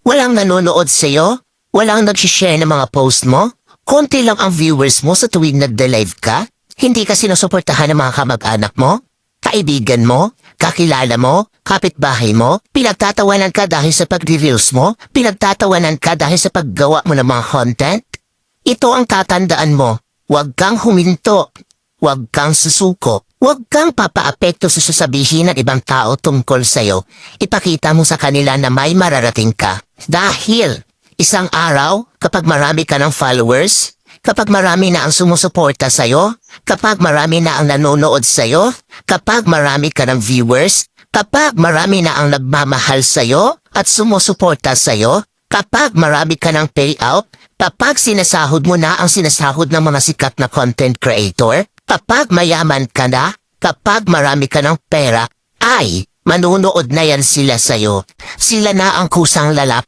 Walang nanonood sa'yo? Walang nag-share ng mga post mo? Konti lang ang viewers mo sa tuwing nagda-live ka? Hindi ka sinusuportahan ng mga kamag-anak mo? Kaibigan mo? Kakilala mo? Kapitbahay mo? Pinagtatawanan ka dahil sa pag-reveals mo? Pinagtatawanan ka dahil sa paggawa mo ng mga content? Ito ang tatandaan mo. Huwag kang huminto. Huwag kang susuko. Huwag kang papaapekto sa sasabihin ng ibang tao tungkol sa'yo. Ipakita mo sa kanila na may mararating ka. Dahil isang araw, kapag marami ka ng followers, kapag marami na ang sumusuporta sa'yo, kapag marami na ang nanonood sa'yo, kapag marami ka ng viewers, kapag marami na ang nagmamahal sa'yo at sumusuporta sa'yo, kapag marami ka ng payout, kapag sinasahod mo na ang sinasahod ng mga sikat na content creator, kapag mayaman ka na, kapag marami ka ng pera, ay manunood na yan sila sa'yo. Sila na ang kusang lalapit